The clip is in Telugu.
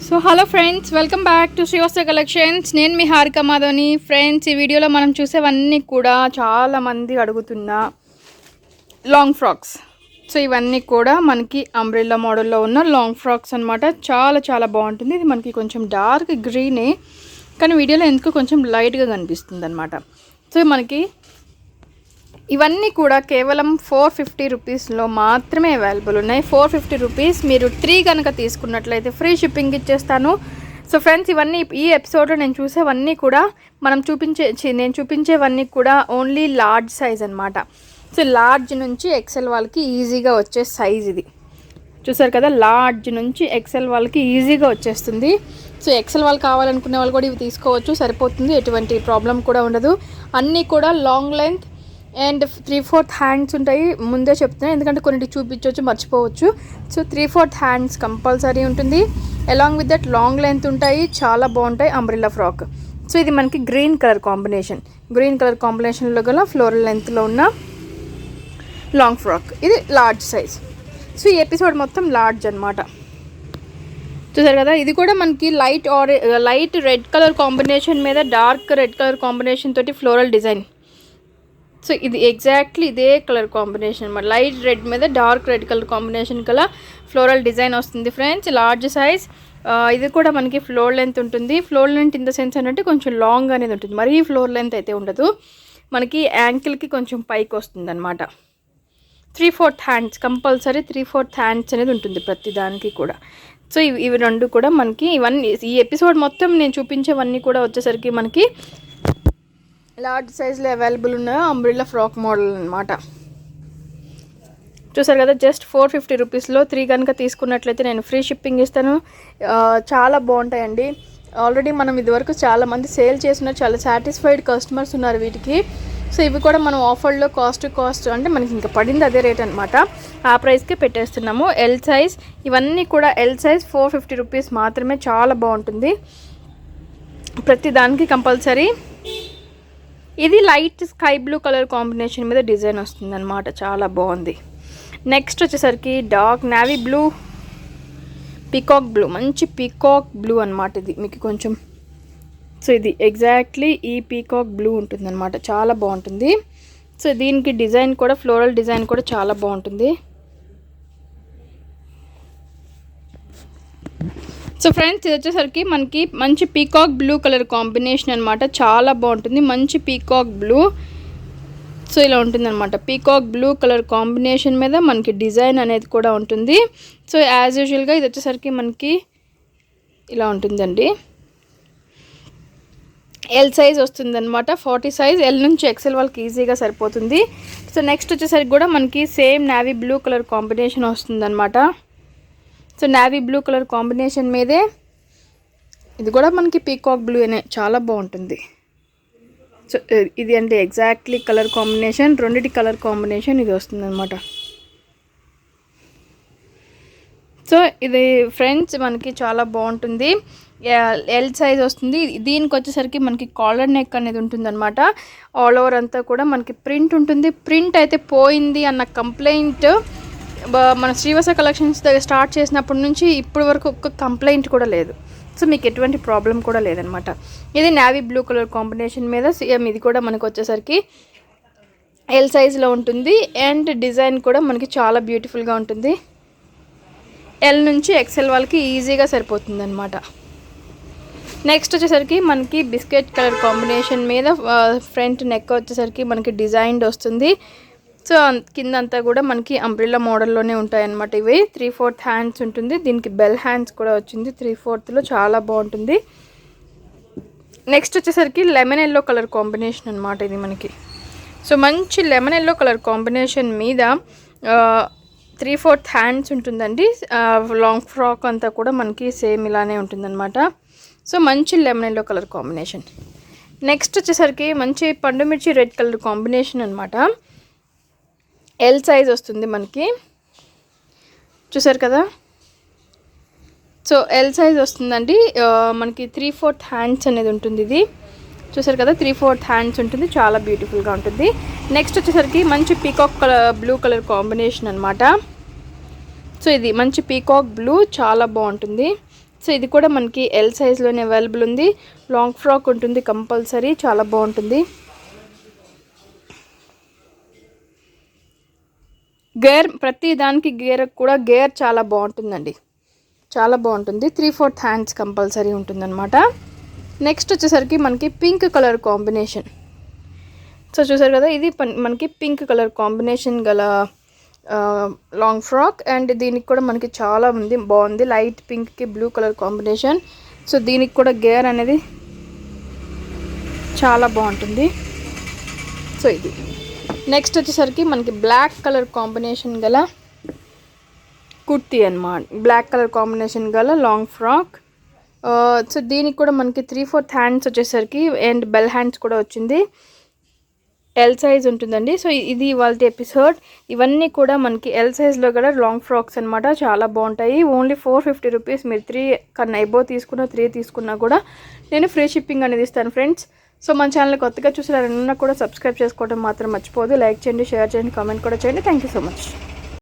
So hello friends, welcome back to Srivatsa collections. నేను మీ హారిక మాధవని. ఫ్రెండ్స్, ఈ వీడియోలో మనం చూసేవన్నీ కూడా చాలామంది అడుగుతున్న లాంగ్ ఫ్రాక్స్. సో ఇవన్నీ కూడా మనకి అంబ్రెల్లా మోడల్లో ఉన్న లాంగ్ ఫ్రాక్స్ అనమాట. చాలా చాలా బాగుంటుంది. ఇది మనకి కొంచెం డార్క్ గ్రీనే, కానీ వీడియోలో ఎందుకు కొంచెం లైట్గా కనిపిస్తుంది అనమాట. సో మనకి ఇవన్నీ కూడా కేవలం 450 రూపీస్లో మాత్రమే అవైలబుల్ ఉన్నాయి. 450 రూపీస్. మీరు 3 కనుక తీసుకున్నట్లయితే ఫ్రీ షిప్పింగ్ ఇచ్చేస్తాను. సో ఫ్రెండ్స్, ఇవన్నీ ఈ ఎపిసోడ్లో నేను చూసేవన్నీ కూడా నేను చూపించేవన్నీ కూడా ఓన్లీ లార్జ్ సైజ్ అనమాట. సో లార్జ్ నుంచి ఎక్సెల్ వాళ్ళకి ఈజీగా వచ్చే సైజ్ ఇది. చూసారు కదా, లార్జ్ నుంచి ఎక్సెల్ వాళ్ళకి ఈజీగా వచ్చేస్తుంది. సో ఎక్సెల్ వాళ్ళు కావాలనుకునే వాళ్ళు కూడా ఇవి తీసుకోవచ్చు, సరిపోతుంది. ఎటువంటి ప్రాబ్లం కూడా ఉండదు. అన్నీ కూడా లాంగ్ లెంత్ అండ్ 3/4 హ్యాండ్స్ ఉంటాయి. ముందే చెప్తున్నాను, ఎందుకంటే కొన్నిటి చూపించవచ్చు, మర్చిపోవచ్చు. సో 3/4 హ్యాండ్స్ కంపల్సరీ ఉంటుంది. Along with that long length ఉంటాయి. చాలా బాగుంటాయి అంబ్రెల్లా ఫ్రాక్. సో ఇది మనకి గ్రీన్ కలర్ కాంబినేషన్లో గల ఫ్లోరల్ లెంత్లో ఉన్న లాంగ్ ఫ్రాక్. ఇది లార్జ్ సైజ్. సో ఈ ఎపిసోడ్ మొత్తం లార్జ్ అనమాట. చూసారు కదా, ఇది కూడా మనకి లైట్ రెడ్ కలర్ కాంబినేషన్ మీద డార్క్ రెడ్ కలర్ కాంబినేషన్ తోటి ఫ్లోరల్ డిజైన్. సో ఇది ఎగ్జాక్ట్లీ ఇదే కలర్ కాంబినేషన్ అనమాట. లైట్ రెడ్ మీద డార్క్ రెడ్ కలర్ కాంబినేషన్ కల ఫ్లోరల్ డిజైన్ వస్తుంది ఫ్రెండ్స్. Large size. ఇది కూడా మనకి ఫ్లోర్ లెంత్ ఉంటుంది. Floor length in the sense అంటే కొంచెం లాంగ్ అనేది ఉంటుంది, మరీ ఫ్లోర్ లెంత్ అయితే ఉండదు. మనకి యాంకిల్కి కొంచెం పైకి వస్తుంది అనమాట. 3/4 హ్యాండ్స్ కంపల్సరీ. 3/4 హ్యాండ్స్ అనేది ఉంటుంది ప్రతి దానికి కూడా. సో ఇవి రెండు కూడా మనకి ఇవన్నీ ఈ ఎపిసోడ్ మొత్తం నేను చూపించేవన్నీ కూడా వచ్చేసరికి మనకి లార్జ్ సైజ్లో అవైలబుల్ ఉన్న అంబ్రెల్లా ఫ్రాక్ మోడల్ అనమాట. చూసారు కదా, జస్ట్ 450 రూపీస్లో 3 కనుక తీసుకున్నట్లయితే నేను ఫ్రీ షిప్పింగ్ ఇస్తాను. చాలా బాగుంటాయండి. ఆల్రెడీ మనం ఇదివరకు చాలామంది సేల్ చేసిన చాలా సాటిస్ఫైడ్ కస్టమర్స్ ఉన్నారు వీటికి. సో ఇవి కూడా మనం ఆఫర్లో కాస్ట్ అంటే మనకి ఇంకా పడింది అదే రేట్ అనమాట. ఆ ప్రైస్కే పెట్టేస్తున్నాము. L size. ఇవన్నీ కూడా ఎల్ సైజ్. 450 రూపీస్ మాత్రమే. చాలా బాగుంటుంది ప్రతి దానికి కంపల్సరీ. ఇది light sky blue colour combination మీద డిజైన్ వస్తుంది అనమాట. చాలా బాగుంది. నెక్స్ట్ వచ్చేసరికి dark navy blue, peacock blue. మంచి పీకాక్ బ్లూ అనమాట ఇది మీకు కొంచెం. సో ఇది ఎగ్జాక్ట్లీ ఈ పీకాక్ బ్లూ ఉంటుంది అనమాట. చాలా బాగుంటుంది. సో దీనికి డిజైన్ కూడా ఫ్లోరల్ డిజైన్ కూడా చాలా బాగుంటుంది. సో ఫ్రెండ్స్, ఇది వచ్చేసరికి మనకి మంచి పీకాక్ బ్లూ కలర్ కాంబినేషన్ అనమాట. చాలా బాగుంటుంది. మంచి పీకాక్ బ్లూ. సో ఇలా ఉంటుంది అనమాట. పీకాక్ బ్లూ కలర్ కాంబినేషన్ మీద మనకి డిజైన్ అనేది కూడా ఉంటుంది. సో యాజ్ యూజువల్గా ఇది వచ్చేసరికి మనకి ఇలా ఉంటుందండి. ఎల్ సైజ్ వస్తుంది అనమాట. 40 సైజ్. ఎల్ నుంచి ఎక్సెల్ వాళ్ళకి ఈజీగా సరిపోతుంది. సో నెక్స్ట్ వచ్చేసరికి కూడా మనకి same navy blue colour combination వస్తుంది అనమాట. So navy blue colour combination మీదే ఇది కూడా మనకి పీకాక్ బ్లూ అనే చాలా బాగుంటుంది. సో ఇది అంటే ఎగ్జాక్ట్లీ కలర్ కాంబినేషన్, రెండిటి కలర్ కాంబినేషన్ ఇది వస్తుంది అనమాట. సో ఇది ఫ్రెండ్స్ మనకి చాలా బాగుంటుంది. ఎల్ సైజ్ వస్తుంది. దీనికి వచ్చేసరికి మనకి కాలర్ నెక్ అనేది ఉంటుంది అనమాట. ఆల్ ఓవర్ అంతా కూడా మనకి ప్రింట్ ఉంటుంది. ప్రింట్ అయితే పోయింది అన్న కంప్లైంట్ మన శ్రీవత్స కలెక్షన్స్ దగ్గర స్టార్ట్ చేసినప్పటి నుంచి ఇప్పటి వరకు ఒక్క కంప్లైంట్ కూడా లేదు. సో మీకు ఎటువంటి ప్రాబ్లం కూడా లేదనమాట. ఇది నావీ బ్లూ కలర్ కాంబినేషన్ మీద సేమ్ ఇది కూడా మనకు వచ్చేసరికి ఎల్ సైజ్లో ఉంటుంది. అండ్ డిజైన్ కూడా మనకి చాలా బ్యూటిఫుల్గా ఉంటుంది. ఎల్ నుంచి ఎక్సెల్ వాళ్ళకి ఈజీగా సరిపోతుంది అనమాట. నెక్స్ట్ వచ్చేసరికి మనకి బిస్కెట్ కలర్ కాంబినేషన్ మీద ఫ్రంట్ నెక్ వచ్చేసరికి మనకి డిజైన్డ్ వస్తుంది. సో కింద అంతా కూడా మనకి అంబ్రెల్లా మోడల్లోనే ఉంటాయి అన్నమాట. ఇవి 3/4 హ్యాండ్స్ ఉంటుంది. దీనికి బెల్ హ్యాండ్స్ కూడా వచ్చింది 3/4లో. చాలా బాగుంటుంది. నెక్స్ట్ వచ్చేసరికి లెమన్ ఎల్లో కలర్ కాంబినేషన్ అనమాట ఇది మనకి. సో మంచి లెమన్ ఎల్లో కలర్ కాంబినేషన్ మీద 3/4 హ్యాండ్స్ ఉంటుందండి. లాంగ్ ఫ్రాక్ అంతా కూడా మనకి సేమ్ ఇలానే ఉంటుందన్నమాట. సో మంచి lemon yellow colour combination. Next వచ్చేసరికి మంచి పండు మిర్చి రెడ్ కలర్ కాంబినేషన్ అనమాట. ఎల్ సైజ్ వస్తుంది మనకి. చూసారు కదా, సో ఎల్ సైజ్ వస్తుందండి. మనకి 3/4 హ్యాండ్స్ అనేది ఉంటుంది. ఇది చూసారు కదా, 3/4 హ్యాండ్స్ ఉంటుంది. చాలా బ్యూటిఫుల్గా ఉంటుంది. నెక్స్ట్ వచ్చేసరికి మంచి peacock colour blue colour combination అనమాట. సో ఇది మంచి పీకాక్ బ్లూ చాలా బాగుంటుంది. సో ఇది కూడా మనకి ఎల్ సైజ్లోనే అవైలబుల్ ఉంది. లాంగ్ ఫ్రాక్ ఉంటుంది కంపల్సరీ, చాలా బాగుంటుంది. గేర్ ప్రతి దానికి గేర్ చాలా బాగుంటుందండి, చాలా బాగుంటుంది. 3/4 హ్యాండ్స్ కంపల్సరీ ఉంటుందన్నమాట. నెక్స్ట్ వచ్చేసరికి మనకి పింక్ కలర్ కాంబినేషన్. సో చూసారు కదా, ఇది మనకి పింక్ కలర్ కాంబినేషన్ గల లాంగ్ ఫ్రాక్. అండ్ దీనికి కూడా మనకి చాలా బాగుంది, లైట్ పింక్కి బ్లూ కలర్ కాంబినేషన్. సో దీనికి కూడా గేర్ అనేది చాలా బాగుంటుంది. సో ఇది నెక్స్ట్ వచ్చేసరికి మనకి బ్లాక్ కలర్ కాంబినేషన్ గల కుర్తీ అన్నమాట. బ్లాక్ కలర్ కాంబినేషన్ గల లాంగ్ ఫ్రాక్. సో దీనికి కూడా మనకి 3/4 హ్యాండ్స్ వచ్చేసరికి అండ్ బెల్ హ్యాండ్స్ కూడా వచ్చింది. ఎల్ సైజ్ ఉంటుందండి. సో ఇది ఇవాళ ఎపిసోడ్. ఇవన్నీ కూడా మనకి ఎల్ సైజ్లో కూడా లాంగ్ ఫ్రాక్స్ అనమాట, చాలా బాగుంటాయి. Only 450 rupees. మీరు 3 కన్నా ఎబో తీసుకున్నా 3 తీసుకున్నా కూడా నేను ఫ్రీ షిప్పింగ్ అనేది ఇస్తాను ఫ్రెండ్స్. సో మన ఛానల్ కొత్తగా చూసిన కూడా సబ్స్క్రైబ్ చేసుకోవడం మాత్రం మర్చిపోదు. లైక్ చేయండి, షేర్ చేయండి, కామెంట్ కూడా చేయండి. Thank you so much.